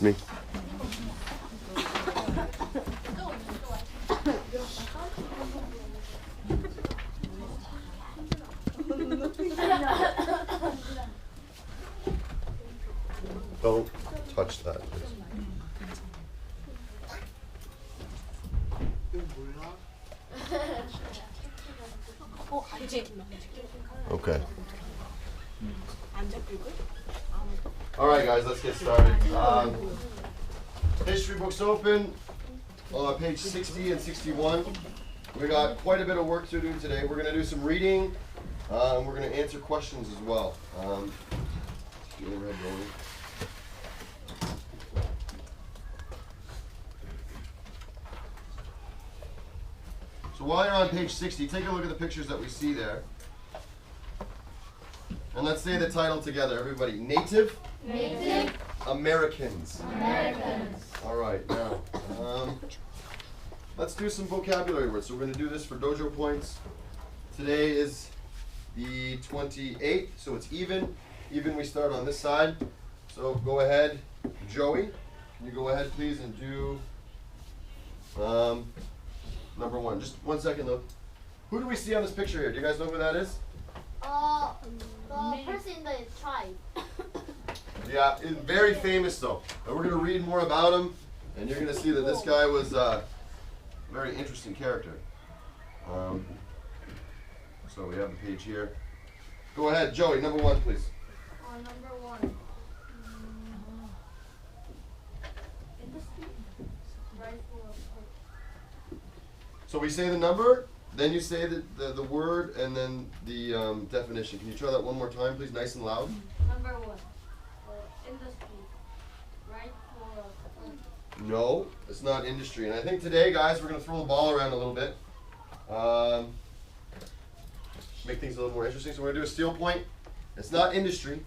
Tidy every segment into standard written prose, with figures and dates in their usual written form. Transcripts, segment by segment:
Me. Don't touch that, please. Okay. All right, guys, let's get started. History books open on page 60 and 61. We got quite a bit of work to do today. We're going to do some reading. We're going to answer questions as well. Get the red going. So while you're on page 60, take a look at the pictures that we see there. And let's say the title together, everybody. Native Americans. All right, now, let's do some vocabulary words. So we're going to do this for dojo points. Today is the 28th, so it's even. Even we start on this side. So go ahead, Joey. Can you go ahead, please, and do number one. Just 1 second, though. Who do we see on this picture here? Do you guys know who that is? The person in the tribe. Yeah, very famous though. And we're going to read more about him, and you're going to see that this guy was a very interesting character. So we have the page here. Go ahead, Joey, number one, please. Number one. So we say the number, then you say the word, and then the definition. Can you try that one more time, please, nice and loud? Number one. Industry. Right for. No, it's not industry. And I think today, guys, we're going to throw the ball around a little bit. Make things a little more interesting. So we're going to do a steel point. It's not industry.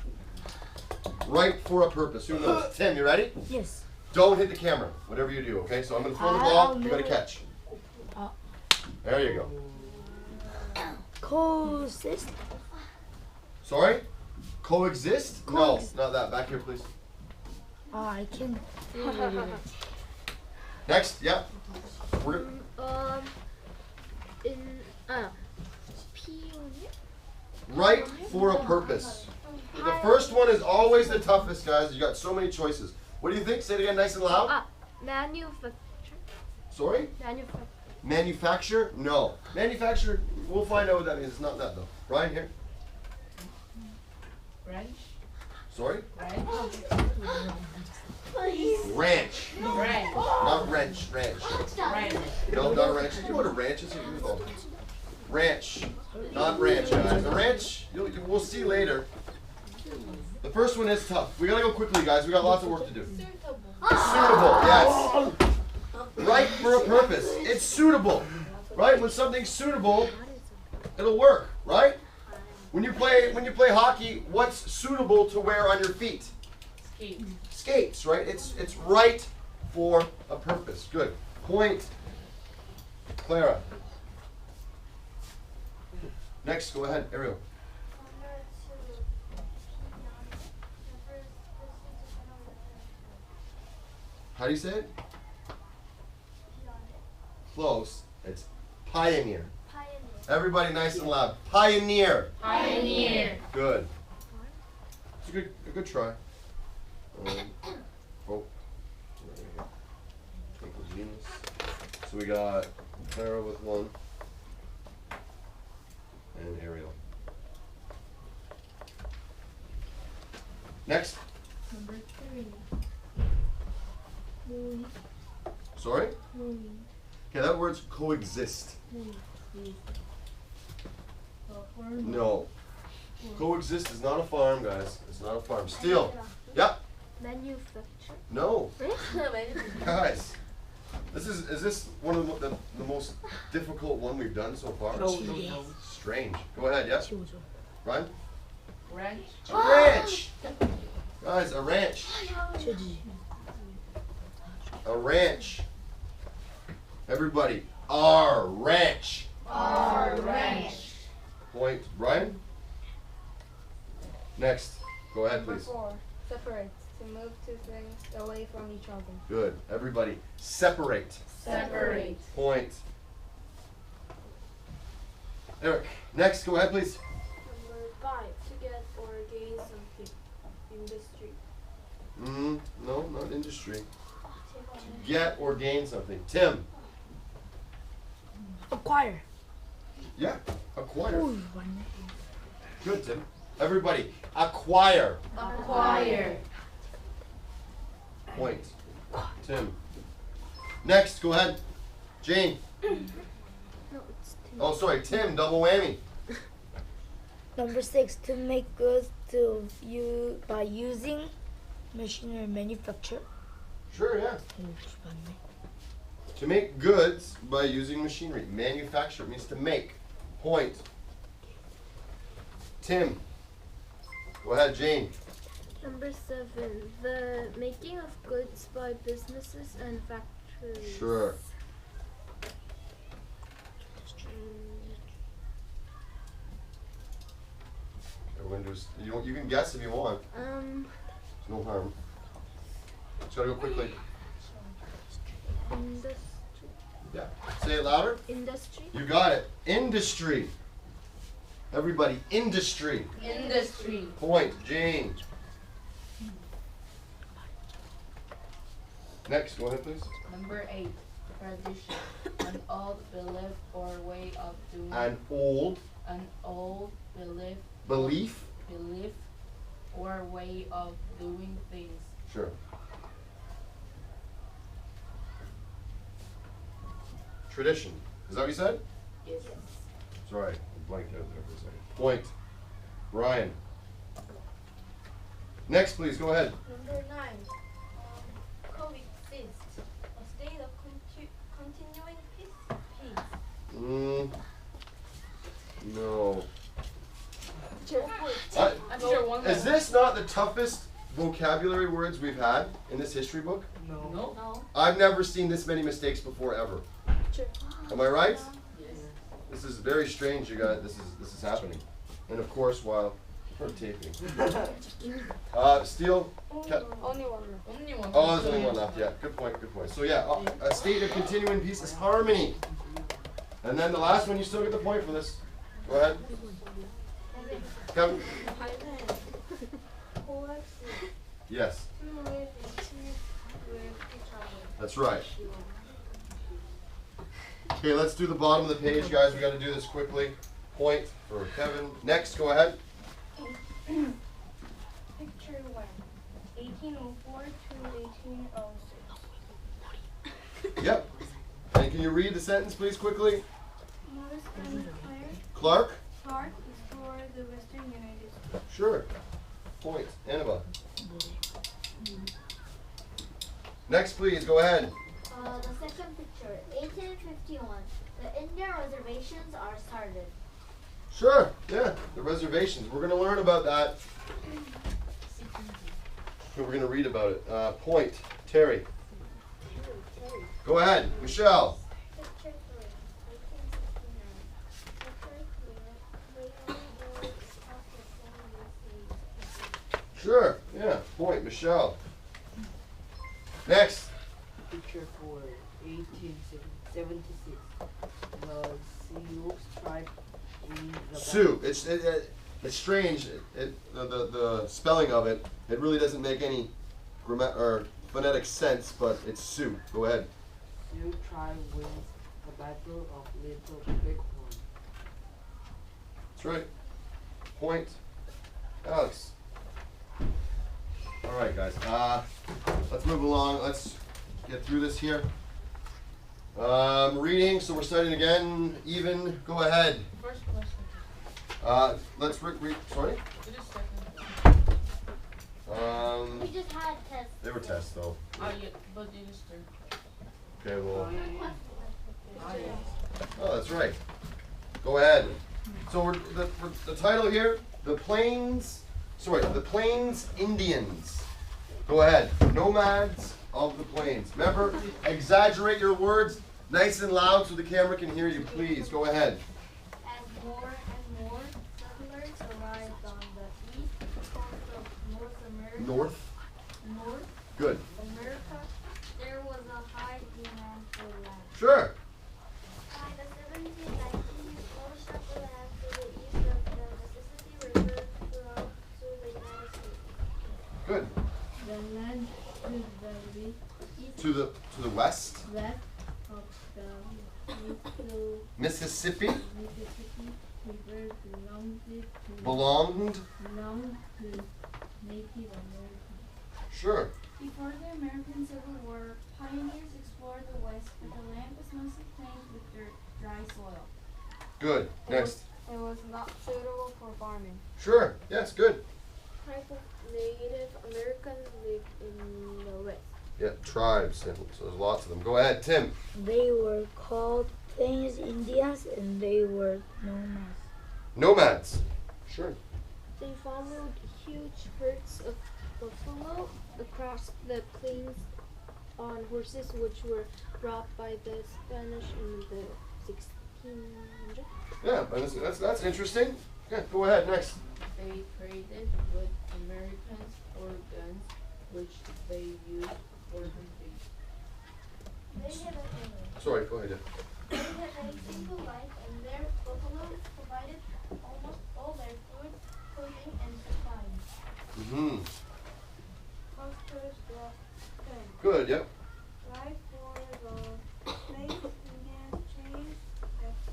Right for a purpose. Who knows? Tim, you ready? Yes. Don't hit the camera, whatever you do, okay? So I'm going to throw the ball. You got to catch. There you go. Coexist. Sorry? Coexist? No, not that. Back here, please. I can. Next, yeah. We're right for a purpose. The first one is always the toughest, guys. You got so many choices. What do you think? Say it again, nice and loud. Manufacture. Sorry? Manufacture. Manufacture? No. Manufacture, we'll find out what that means. It's not that, though. Ryan, here. Ranch. Sorry? Please. Ranch. Ranch. Not wrench. Ranch. Ranch. No, not ranch. You know what a ranch is? Ranch. Not ranch, guys. The ranch, we'll see later. The first one is tough. We gotta go quickly, guys. We got lots of work to do. Suitable, yes. Right for a purpose. It's suitable, right? When something's suitable, it'll work, right? When you play hockey, what's suitable to wear on your feet? Skates, right? It's right for a purpose. Good. Point. Clara. Next, go ahead, Ariel. How do you say it? Close. It's pioneer. Everybody nice and loud. Pioneer. Pioneer. Good. It's a good try. Twinkle Genius. So we got Clara with one. And Ariel. Next. Number three. Sorry? Okay, that word's coexist. No. Coexist is not a farm, guys. It's not a farm. Steel. Yeah. Manufacture. No. Guys. Is this one of the most difficult one we've done so far? No. Strange. Go ahead, yes? Ryan? Ranch. A ranch. Guys, a ranch. A ranch. Everybody, our ranch. Our ranch. Point, Brian? Next. Go ahead, please. Four. Separate. To move two things away from each other. Good. Everybody, separate. Separate. Point. Eric, next, go ahead, please. Number 5. To get or gain something. Industry. No, not industry. Get or gain something. Tim. Acquire. Yeah, acquire. Ooh, one. Good, Tim. Everybody, acquire. Acquire. Point. Tim. Next, go ahead. Jane. No, it's Tim. Oh, sorry, Tim, double whammy. Number 6. To make goods to you by using machinery manufacture. Sure, yeah. Ooh, one. To make goods by using machinery. Manufacture means to make. Point. Tim. Go ahead, Jane. Number 7. The making of goods by businesses and factories. Sure. Everyone you can guess if you want. There's no harm. Just gotta go quickly. Industry. Yeah. Say it louder. Industry. You got it. Industry. Everybody, industry. Industry. Point. Jane. Next, go ahead, please. Number 8. Tradition. An old belief or way of doing. An old An old belief belief. or way of doing things. Sure. Tradition. Is that what you said? Yes. Sorry, I blanked out there for a second. Point. Ryan. Next, please, go ahead. Number 9. Coexist. A state of continuing peace. No. I'm sure one Is this not the toughest vocabulary words we've had in this history book? No. No. I've never seen this many mistakes before ever. Am I right? Yes. This is very strange, you guys. This is happening, and of course, while we're taping. Steele. Only one. Only one. Oh, there's only one left. Yeah, good point. Good point. So yeah, a state of continuing peace is harmony. And then the last one, you still get the point for this. Go ahead. Kevin. Yes, To live in peace with each other. that's right. Okay, let's do the bottom of the page, guys. We got to do this quickly. Point for Kevin. Next, go ahead. Picture 1. 1804 to 1806. Yep. And can you read the sentence, please, quickly? Lewis and Clark. Clark explored the western United States. Sure. Point. Annabelle. Next, please, go ahead. The second picture, 1851. The Indian reservations are started. Sure. Yeah, the reservations. We're going to learn about that. We're going to read about it. Point. Terry. Go ahead. Michelle. Picture 3, 1869. The first works of the same Sure. Yeah. Point. Michelle. Next. Picture 4, 1876. The Sioux tribe in the Sioux. It's strange. The spelling of it. It really doesn't make any or phonetic sense, but it's Sioux. Go ahead. Sioux tribe wins the Battle of Little Bighorn. That's right. Point. Alex. All right, guys. Let's move along. Let's get through this here. Reading. So we're starting again. Even. Go ahead. First question. Let's read. Sorry. It is second. We just had tests. They were tests though. Oh, yeah, but it is third. Okay. Well. Oh, yeah. Oh, that's right. Go ahead. So the title here, the Plains Indians. Go ahead. Nomads of the Plains. Remember, exaggerate your words nice and loud so the camera can hear you, please. Go ahead. As more and more settlers arrived on the east coast of North America. Good. America, there was a high demand for land. Sure. By the 1790s, most of the land to the east of the Mississippi River belonged to the United States. Good. The land to the east To the west. west of the Mississippi Mississippi River belonged. belonged to Native Americans. Sure. Before the American Civil War, pioneers explored the West, but the land was mostly plains with dirt, dry soil. Good. Next. It was not suitable for farming. Sure. Yes. Good. Type of Native Americans lived in the West. Yeah. Tribes. So there's lots of them. Go ahead, Tim. They were called Plains Indians and they were nomads. Nomads. Sure. They followed huge herds of buffalo across the plains on horses which were brought by the Spanish in the 1600s. Yeah. That's interesting. Yeah. Go ahead. Next. They traded with Americans for guns, which they used for hunting. Sorry. Go ahead. They had a simple life, and their buffalo provided almost all their food, clothing, and supplies. Mm-hmm. Pastors brought them. Good. Yep. Right for the slaves began change after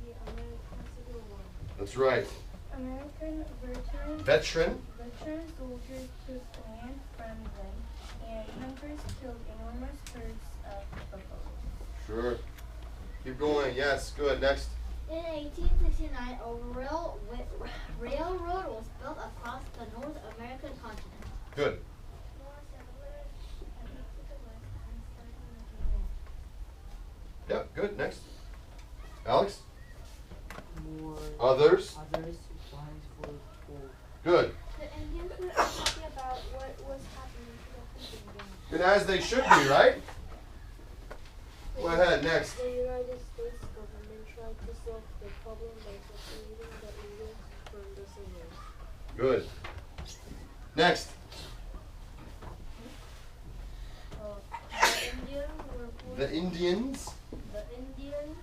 the American Civil War. That's right. American Veteran. veteran soldiers took land from them, and hunters killed enormous herds of buffalo. Sure. Keep going. Yes. Good. Next. In 1869, a railroad was built across the North American continent. Good. More settlers headed to the west and started making land. Yep. Good. Next. Alex. More Others. supplies for gold. Good. The Indians were unhappy about what was happening to the hunting ground. And as they should be, right? Go ahead. Next. The United States government tried to solve the problem by separating the Indians from the settlers. Good. Next. The Indians The Indians.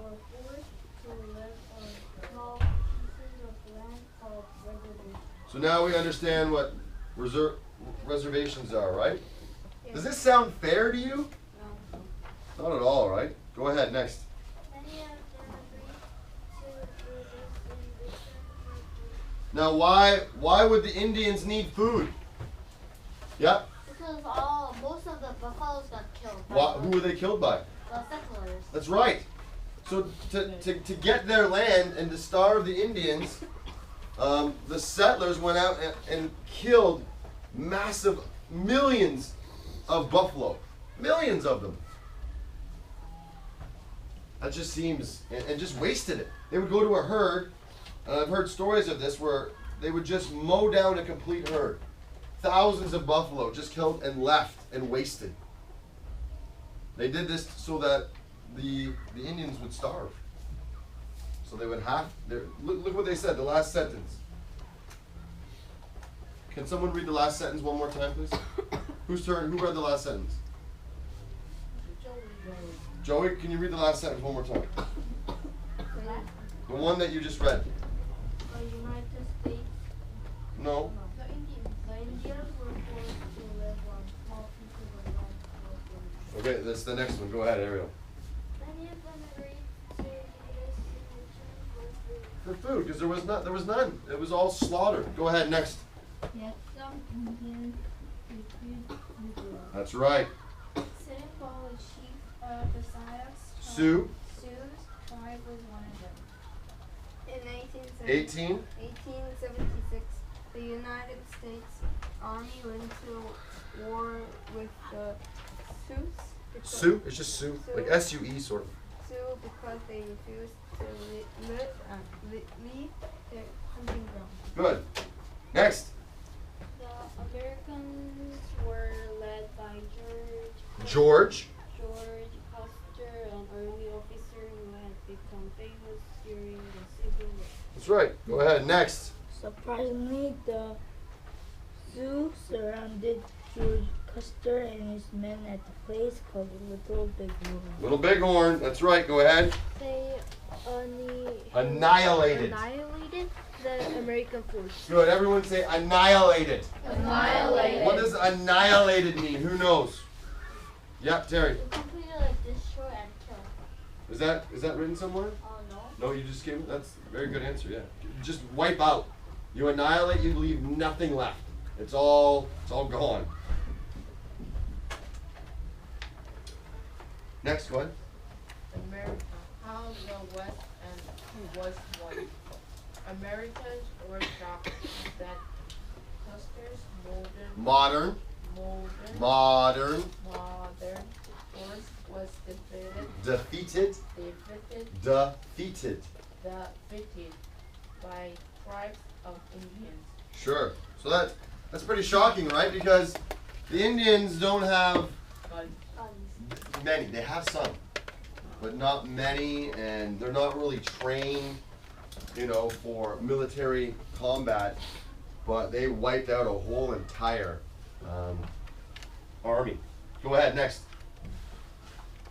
were forced to live on small pieces of land called reservations. So now we understand what reservations are, right? Does this sound fair to you? No. Not at all, right? Go ahead. Next. Many of them agreed to resist in return for food. Now, why would the Indians need food? Yeah. Because most of the buffaloes got killed by Who were they killed by? the settlers. That's right. So to get their land and to starve the Indians, the settlers went out and killed massive millions of buffalo. Millions of them. That just seems, and just wasted it. They would go to a herd, and I've heard stories of this where they would just mow down a complete herd. Thousands of buffalo just killed and left and wasted. They did this so that the Indians would starve. So they would have, look what they said, the last sentence. Can someone read the last sentence one more time, please? Whose turn? Who read the last sentence? Joey, can you read the last sentence one more time? The one that you just read. The United States, No. the Indians were forced to live on small pieces of land called reservations. Okay, that's the next one. Go ahead, Ariel. Many of them agreed to do this in return for food. For food, because there was none. It was all slaughtered. Go ahead, next. Yet some Indians refused to do it. That's right. St. Paul, a chief of the Sioux. Sioux tribe was one of them. In 18. 1876, the United States Army went to war with the Sioux. Sioux. It's just Sioux. Like S-U-E sort of. Sioux because they refused to leave their hunting ground. Good. Next. The Americans were led by George. Custer, an early officer who had become famous during the Civil War. That's right. Go ahead. Next. Surprisingly, the Sioux surrounded George Custer and his men at the place called Little Bighorn. Little Bighorn. That's right. Go ahead. They Annihilated. annihilated the American force. Good. Everyone say annihilated. Annihilated. What does annihilated mean? Who knows? Yep, Terry. Completely destroy and kill. Is that written somewhere? Oh no. No, you just came. That's a very good answer. Yeah. Just wipe out. You annihilate. You leave nothing left. It's all gone. Next, go ahead. America. How the West and was won. Americans were shocked that Custer's Modern modern force was defeated by tribes of Indians. Sure. So that's pretty shocking, right? Because the Indians don't have many. They have some, but not many, and they're not really trained, for military combat. But they wiped out a whole entire army. Go ahead, next.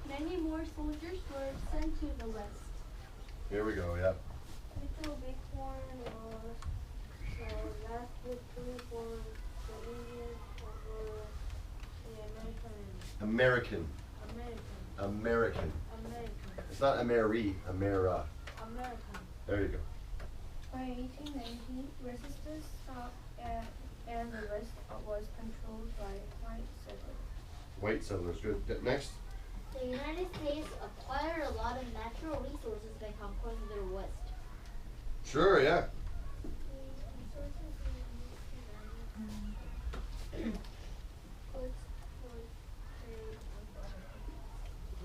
Many more soldiers were sent to the west. Here we go. Yep. Little Bighorn was the last victory for the Indians over the American. American. It's not Ameri. Amera. American. There you go. By 1890, resistance stopped and the rest was controlled by white settlers. White settlers. Good. Next. The United States acquired a lot of natural resources by conquering the West. Sure. Yeah.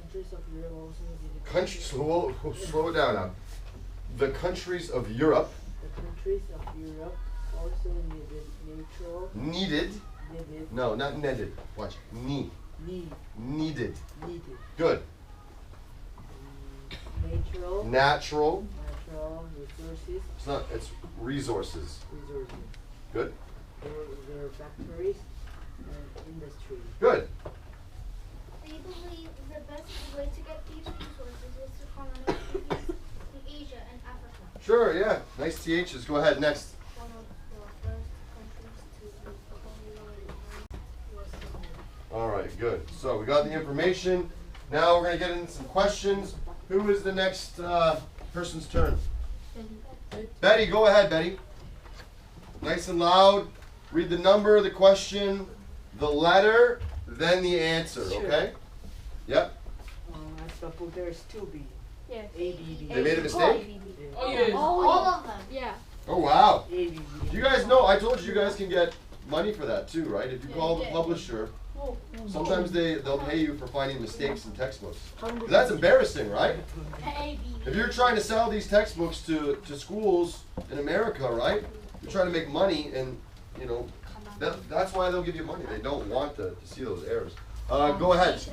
Countries of Europe also needed. Slow it down now. The countries of Europe The countries of Europe also needed natural. needed. Needed. No, not needed. Watch. Need. Needed. Needed. Good. Natural. Natural. Natural resources. It's not. It's resources. Resources. Good. Their factories and industry. Good. They believe the best way to get these resources was to colonize cities in Asia and Africa. Sure. Yeah. Nice THs. Go ahead. Next. One of the first countries to colonize was England. All right. Good. So we got the information. Now we're gonna get into some questions. Who is the next person's turn? Betty. Go ahead, Betty. Nice and loud. Read the number, the question, the letter, then the answer. Sure. Okay. Yep. I suppose there's 2B. Yeah. ABB. They made a mistake. Oh yeah. All of them. Yeah. Oh wow. ABB. You guys know, I told you guys can get money for that too, right? If you call the publisher, sometimes they'll pay you for finding mistakes in textbooks. 'Cause that's embarrassing, right? If you're trying to sell these textbooks to schools in America, right? You're trying to make money, and that's why they'll give you money. They don't want to see those errors. Go ahead.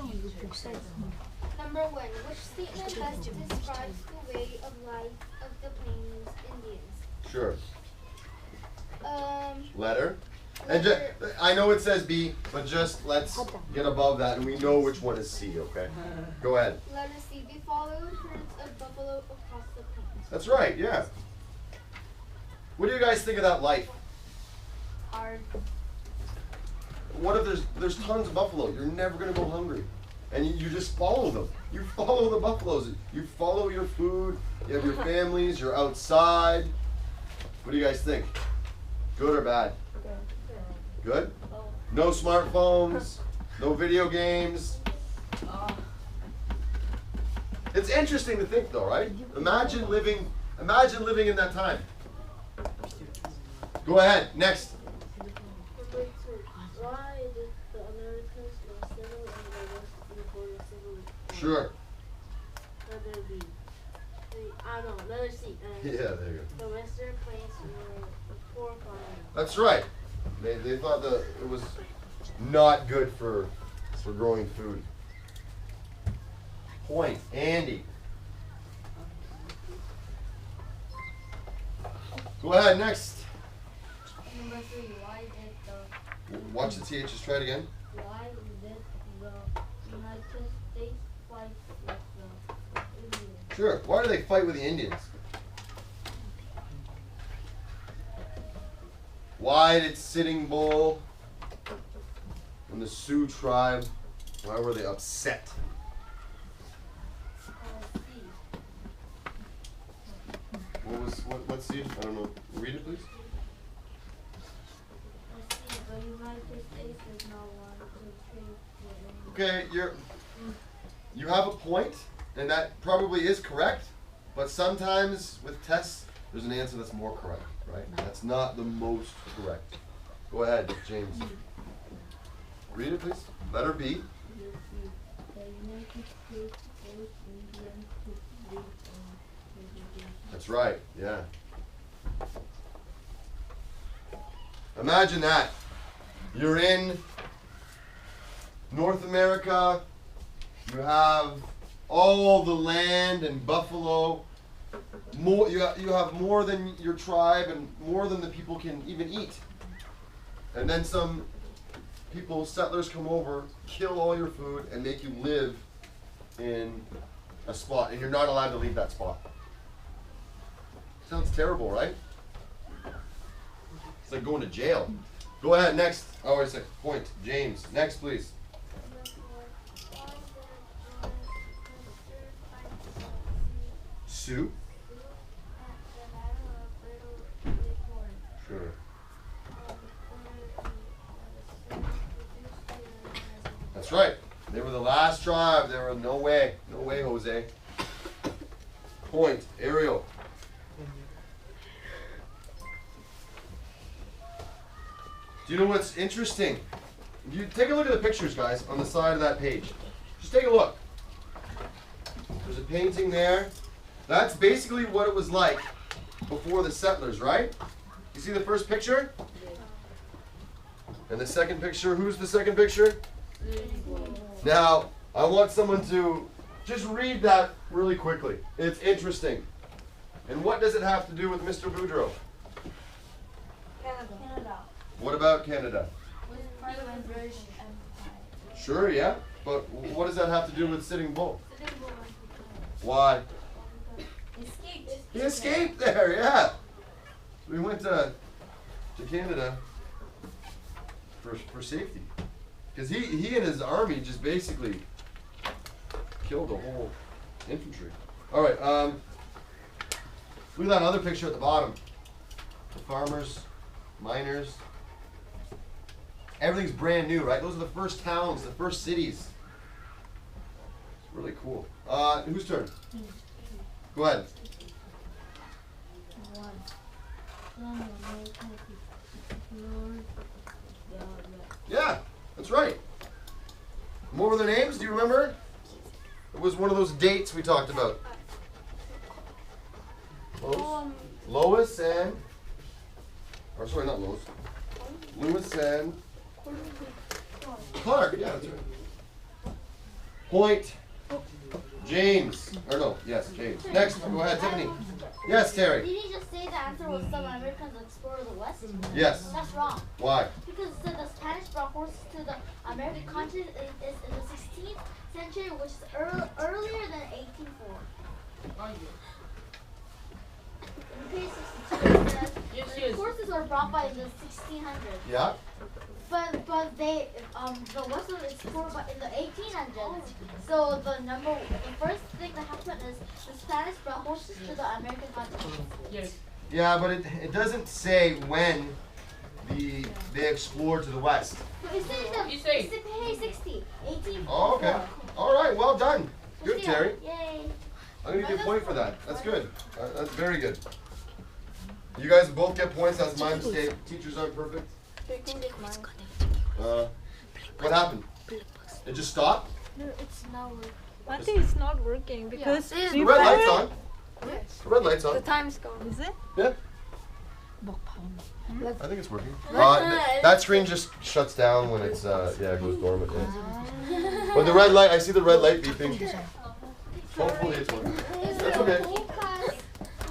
Number 1. Which statement best describes the way of life of the Plains Indians? Sure. Letter. And I know it says B, but just let's get above that, and we know which one is C. Okay. Go ahead. Let us see. They followed herds of buffalo across the plains. That's right. Yeah. What do you guys think of that life? Hard. What if there's tons of buffalo? You're never gonna go hungry, and you just follow them. You follow the buffaloes. You follow your food. You have your families. You're outside. What do you guys think? Good or bad? Good. No smartphones. No video games. It's interesting to think, though, right? Imagine living in that time. Go ahead. Next. Number 2. Why did the Americans not settle in the West before the Civil War? Sure. Letter B. Letter C. Yeah, there you go. The Western Plains were poor farming. That's right. They thought that it was not good for growing food. Point. Andy. Go ahead, next. Number 3. Why did the Watch the TH. Just try it again. Why did the United States fight with the Indians? Sure. Why do they fight with the Indians? Why did Sitting Bull and the Sioux tribe, why were they upset? What seed? I don't know. Read it, please. The United States does not want to trade with India. Okay, you have a point, and that probably is correct, but sometimes with tests, there's an answer that's more correct, right? That's not the most correct. Go ahead, James. Read it, please. Letter B. The United States forced Indians to live on reservations. That's right, yeah. Imagine that. You're in North America, you have all the land and buffalo, more, you have more than your tribe and more than the people can even eat. And then some people, settlers come over, kill all your food, and make you live in a spot, and you're not allowed to leave that spot. Sounds terrible, right? It's like going to jail. Go ahead, next. Oh, wait a second. Point. James. Next, please. Sue? Sure. That's right. They were the last tribe. There were no way. No way, Jose. Point. Ariel. Do you know what's interesting? You take a look at the pictures, guys, on the side of that page. Just take a look. There's a painting there. That's basically what it was like before the settlers, right? You see the first picture? And the second picture, who's the second picture? Now, I want someone to just read that really quickly. It's interesting. And what does it have to do with Mr. Boudreaux? Canada. What about Canada? Was part of the British Empire. Sure, yeah. But what does that have to do with Sitting Bull? Sitting Bull Why? escaped. He escaped there, yeah. We went to Canada for safety. Because he and his army just basically killed the whole infantry. All right, look at that other picture at the bottom. The farmers, miners. Everything's brand new, right? Those are the first towns, the first cities. It's really cool. Whose turn? Go ahead. Yeah, that's right. And what were their names? Do you remember? It was one of those dates we talked about. Lois and, or sorry, not Lois. Lewis and Clark. Yeah, that's right. Point. James. Or no, yes, James. Next, go ahead, Tiffany. Yes, Terry. Did he just say the answer was some Americans explored the West? Yes. That's wrong. Why? Because it said the Spanish brought horses to the American continent is in the 16th century, which is earlier than 1804. In page 62 it says Yes. horses were brought by the 1600s. Yeah. But they the West was explored in the 1800s. So the first thing that happened is the Spanish brought horses to the American continent. Yes. Yeah, but it doesn't say when they explored to the west. So it says that You say- it's page 60, 1804. Oh, okay. All right, well done. Good, Terry. Yay. I'm gonna give you a point for that. That's good. That's very good. You guys both get points. That's my mistake. Teachers aren't perfect. What happened? It just stopped? No, it's not working. I think it's not working because Yeah. The red light's on. The red light's The on. time's gone. Is it? Yeah, I think it's working. Red That screen just shuts down when it's it goes dormant. Yeah. But the red light, I see the red light beeping. Hopefully it's working. That's The okay. whole class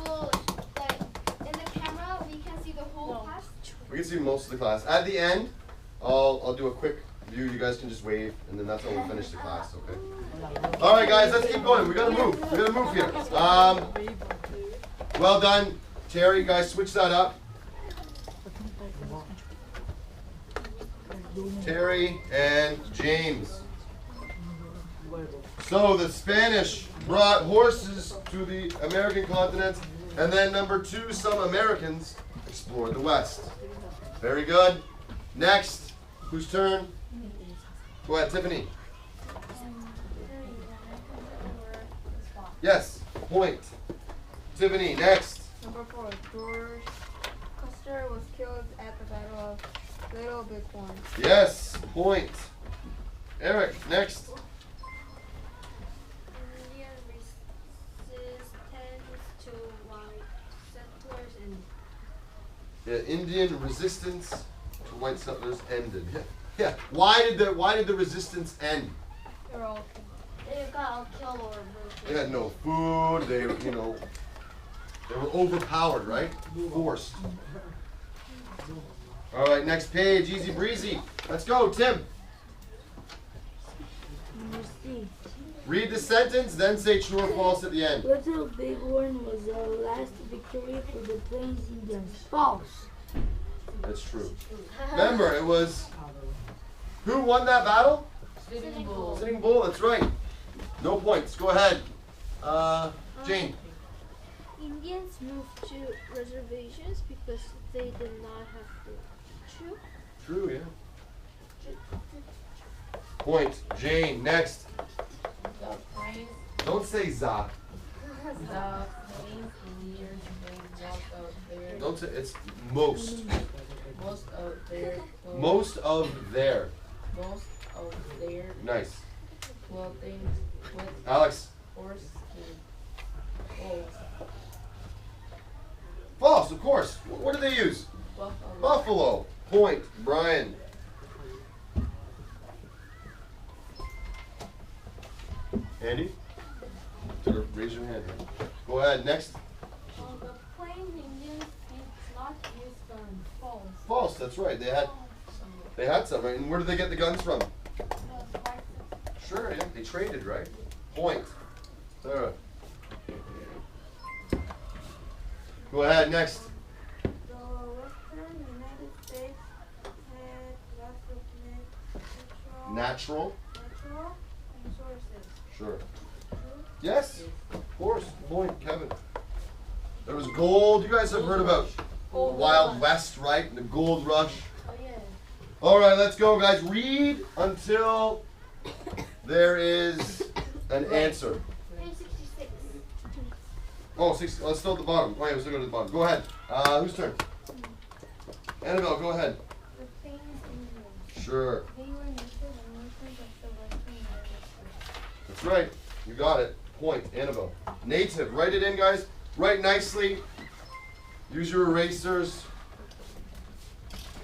will, like, in the camera, we can see the whole class. We can see most of the class. At the end, I'll do a quick view. You guys can just wave, and then that's how we'll finish the class. Okay. All right, guys, let's keep going. We gotta move. We gotta move here. Well done, Terry. Guys, switch that up. Terry and James. So the Spanish brought horses to the American continent, and then number 2, some Americans explored the West. Very good. Next, whose turn? Go ahead, Tiffany. Yes, point. Tiffany, next. Number 4, George Custer was killed at the Battle of Little Bighorn. Yes, point. Eric, next. Indian resistance to white settlers and Yeah, Indian resistance to white settlers ended. Yeah. Why did the resistance end? They're all They got all killed or They had no food. They they were overpowered, right? Forced. All right, next page, easy breezy. Let's go, Tim. Number C. Read the sentence, then say true or false at the end. Little Bighorn was the last victory for the Plains Indians. False. That's true. Remember, it was who won that battle? Sitting Bull. Sitting Bull. That's right. No points. Go ahead, Jane. Indians moved to reservations because they did not have food. True. True, yeah. Point. Jane. Next. The Plains, Don't say za. the Plains Indians made Don't say it's most. most of their clothing, Most of their. most of their Nice. clothing with Alex. horse skin. False. False, of course. What do they use? Buffalo. Buffalo. Point. Brian. Andy? Gotta raise your hand. Go ahead. Next. The Plains Indians did not use guns. False. False. That's right. They had some. Right? And where did they get the guns from? Sure. Yeah. They traded, right? Point. Sarah. Go ahead. Next. The Western United States had lots of Natural. natural resources. Sure. Yes. Of course. Point. Kevin. There was gold. You guys have heard about Wild West, right? And the gold rush. Oh yeah. All right, let's go, guys. Read until there is an answer. Page 66. Oh, 60. Let's start at the bottom. Oh, yeah, let's go to the bottom. Go ahead. Whose turn? Annabelle, go ahead. The Plains Indians. Sure. They were native Americans of the Western United States. That's right. You got it. Point. Annabelle. Native. Write it in, guys. Write nicely. Use your erasers.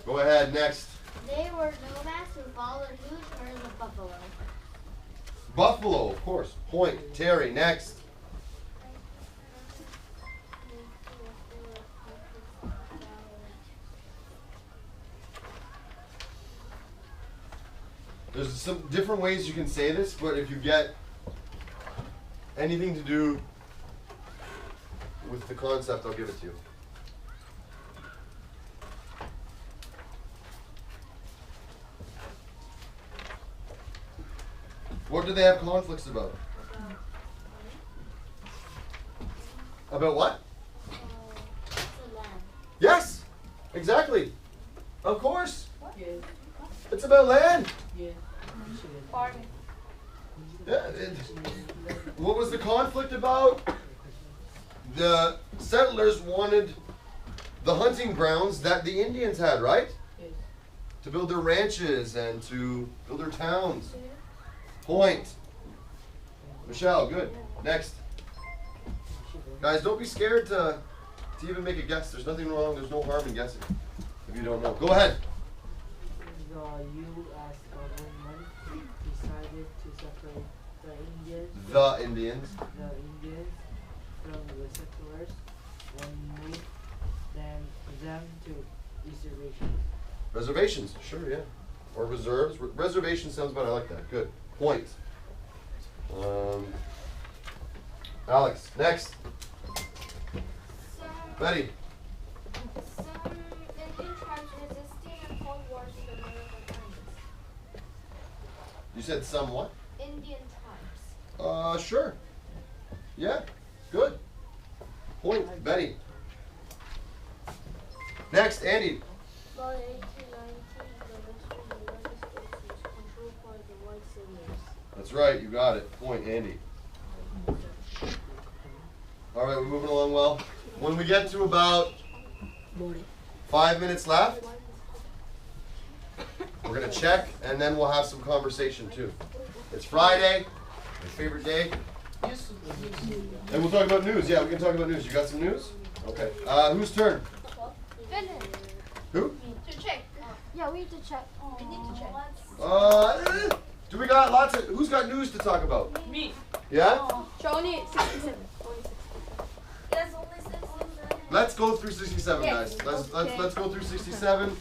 Go ahead. Next. They were nomads who followed huge herds of buffalo. Buffalo, of course. Point. Terry. Next. There's some different ways you can say this, but if you get anything to do with the concept, I'll give it to you. What do they have conflicts about? About what? It's a land. Yes, exactly. Of course. Yeah. It's about land. Yeah. Farming. Yeah, what was the conflict about? The settlers wanted the hunting grounds that the Indians had, right? Yes. To build their ranches and to build their towns. Point. Michelle, good. Next. Guys, don't be scared to even make a guess. There's nothing wrong. There's no harm in guessing if you don't know. Go ahead. The U.S. government decided to separate the Indians The Indians. from the settlers and moved them to reservations. Reservations. Sure, yeah. or reserves. Reservation sounds better. I like that. Good. Point. Alex, next. Betty. Some Indian tribes resisting in Cold War to the American armies. You said some what? Indian tribes. Sure. Yeah. Good. Point. Betty. Next, Andy. By 1819, the western United States was controlled by the white settlers. That's right. You got it. Point, Andy. All right, we're moving along well. When we get to about 5 minutes left, we're gonna check, and then we'll have some conversation too. It's Friday, my favorite day. And we'll talk about news. Yeah, we can talk about news. You got some news? Okay. Whose turn? Who? To check. Yeah, we need to check. We need to check. Do we got lots of? Who's got news to talk about? Me. Yeah. Johnny, 67. There's only 67. Let's go through 67, guys. Let's go through 67.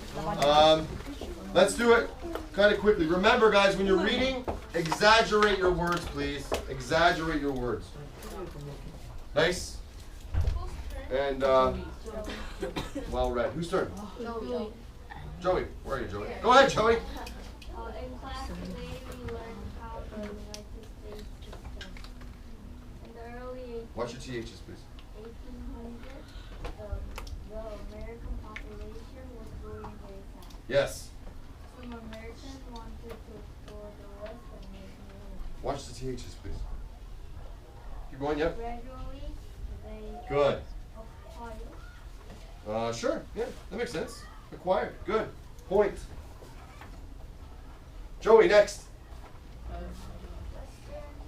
Let's do it kind of quickly. Remember, guys, when you're reading, exaggerate your words, please. Exaggerate your words. Nice. And well read. Whose turn? Joey. Where are you, Joey? Go ahead, Joey. In class today, we learned how the United States system. In the early Watch your THs, please. 1800s, the American population was growing very fast. Yes. Some Americans wanted to explore the West and make new ones. Watch the THs, please. Keep going, yep. Gradually, they Good. acquired. Sure. Yeah, that makes sense. Acquired. Good. Point. Joey, next. Western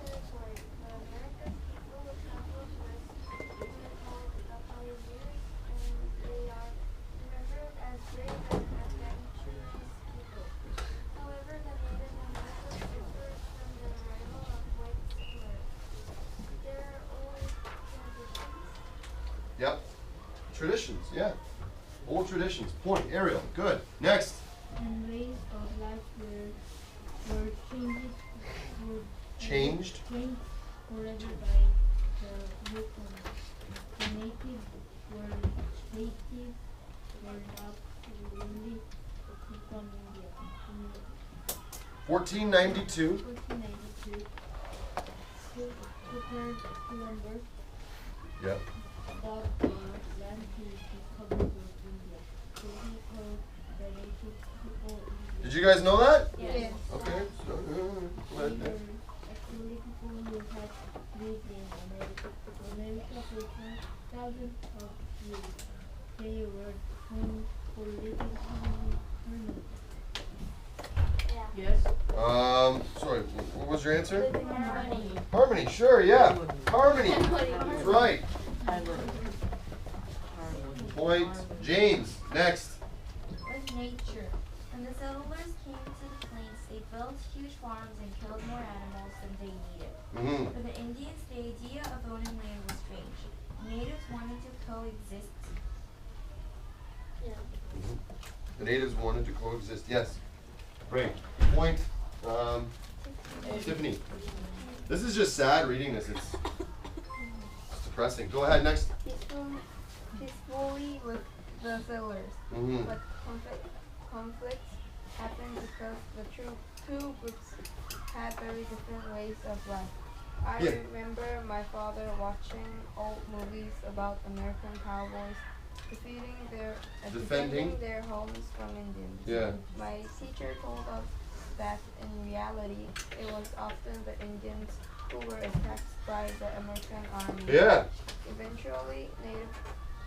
territory. The American people were travelers west, who were called the pioneers, and they are remembered as brave and adventurous people. However, the Native Americans differed from the arrival of white settlers. There are always traditions. Yep. Traditions. Yeah. Old traditions. Point. Ariel. Good. Next. And ways of life were Changed. changed forever by the newcomers. The natives were not really from India. In 1492. 1492, Christopher Columbus Yep. bought the land to discover India. So he called the native people Indians. Did you guys know that? Yes. Okay. So, go They ahead. were actually people who had lived in America for thousands of years. They were known for living harmony. Yes. Sorry. What was your answer? Living harmony. Harmony. Sure. Yeah. Harmony. That's right. Point. James. Next. With nature. When the settlers came to the plains, they built huge farms and killed more animals than they needed. Mm-hmm. For the Indians, the idea of owning land was strange. Natives wanted to coexist. The natives wanted to coexist. Yes. Great. Point. Tiffany. This is just sad reading this. It's depressing. Go ahead. Next. Peacefully with the settlers. Mm-hmm. But conflicts happened because the two groups had very different ways of life. I Yeah. remember my father watching old movies about American cowboys defending their homes from Indians. Yeah. My teacher told us that in reality it was often the Indians who were attacked by the American army. Yeah. Eventually,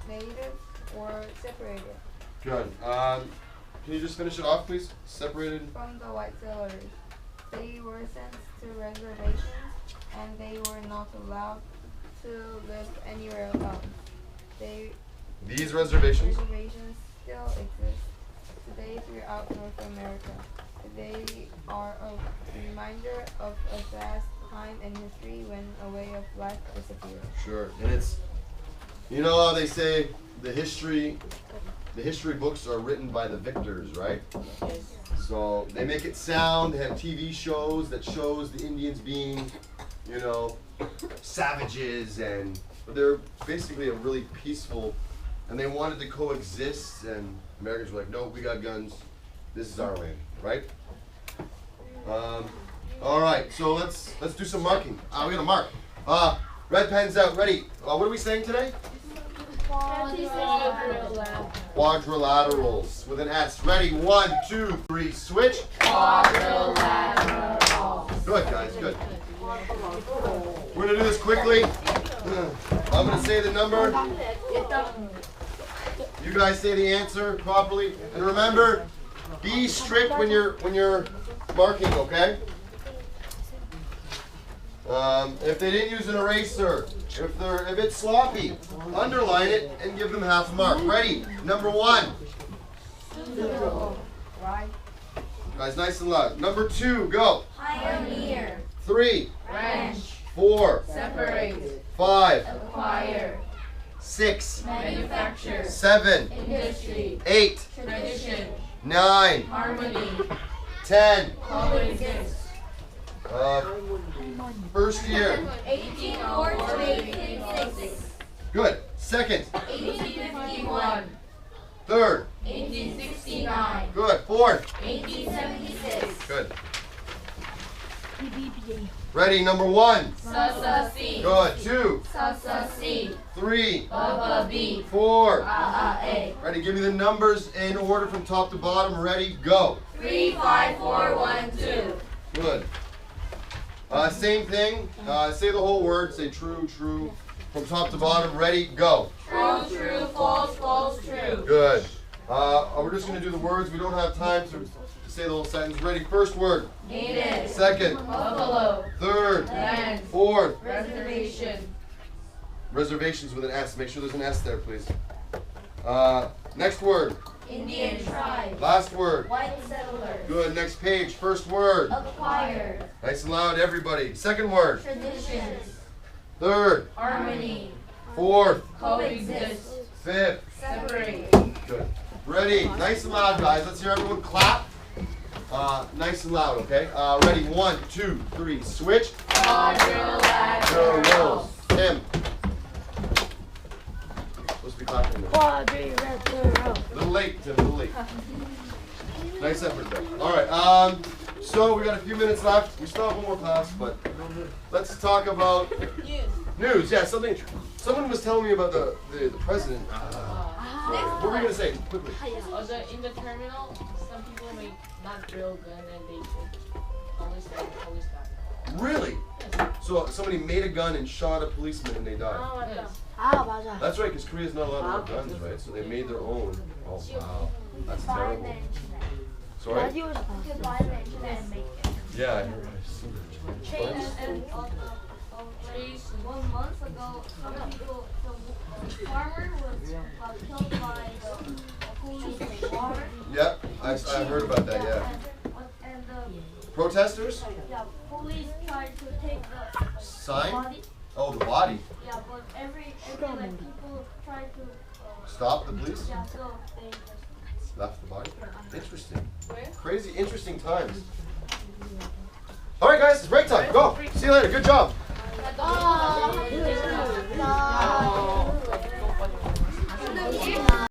natives were separated Good. Can you just finish it off, please? Separated. from the white settlers. They were sent to reservations and they were not allowed to live anywhere else. These reservations. Reservations still exist today throughout North America. They are a reminder of a vast time in history when a way of life disappeared. Sure. And it's, you know how they say the history the history books are written by the victors, right? Yes. So they make it sound. They have TV shows that shows the Indians being, you know, savages, and but they're basically a really peaceful, and they wanted to coexist. And Americans were like, no, we got guns. This is our land, right? All right, so let's do some marking. We're gonna mark. Red pens out. Ready? What are we saying today? Quadrilaterals with an S. Ready? 1, 2, 3. Switch. Quadrilateral. Good, guys. Good. We're gonna do this quickly. I'm gonna say the number. You guys say the answer properly, and remember, be strict when you're marking. Okay. If they didn't use an eraser, if it's sloppy, underline it and give them half a mark. Ready? Number 1. Right. Guys, nice and loud. Number 2, go. Pioneer. 3, Ranch. 4, Separate. 5, Acquire. 6, Manufacture. 7, Industry. 8, Tradition. 9, Harmony. 10. Coexist. First year. 1804 to 1806. Good. Second. 1851. Third. 1869. Good. Fourth. 1876. Good. Ready? Number 1. Sasa C. Good. 2, Sasa C. 3, Baba B. 4. A. Ready? Give me the numbers in order from top to bottom. Ready? Go. 3, 5, 4, 1, 2. Good. Same thing. Say the whole word. Say true, true. From top to bottom. Ready? Go. True, true, false, false, true. Good. We're just going to do the words. We don't have time to say the whole sentence. Ready? First word. Native. Second. Buffalo. Third. Land. Fourth. Reservation. Reservations with an S. Make sure there's an S there, please. Next word. Indian tribe. Last word. White settler. Good. Next page. First word. Acquired. Nice and loud, everybody. Second word. Traditions. Third. Harmony. Fourth. Coexist. Fifth. Separate. Good. Ready? Nice and loud, guys. Let's hear everyone clap. Nice and loud, okay? Ready? 1, 2, 3. Switch. Quadrilateral. Tim. Supposed to be clapping. Quadrilateral. A little late, Tim. A little late. Nice effort there. All right. So we got a few minutes left. We still have one more class, but let's talk about news. Yeah, something. Someone was telling me about the president. What were we gonna say quickly? In the terminal, some people may not drill gun and they always die. Really? So somebody made a gun and shot a policeman and they died. Yes. Ah, 맞아. That's right, because Korea's not allowed to have guns, right? So they made their own. Oh wow, that's terrible. Sorry? 라디오에서 You can 봤어. buy the internet and make it. Yeah, I heard. And 1 month ago, some people, some farmer was killed by the police in water. Yep, I heard about that. Yeah. And the Protesters? police tried to take the Sign? body. Oh, the body. Yeah, but every like people tried to. Stop the police? Yeah, so they just. Left the body. Interesting. Crazy, interesting times. All right, guys, it's break time. Go. See you later. Good job.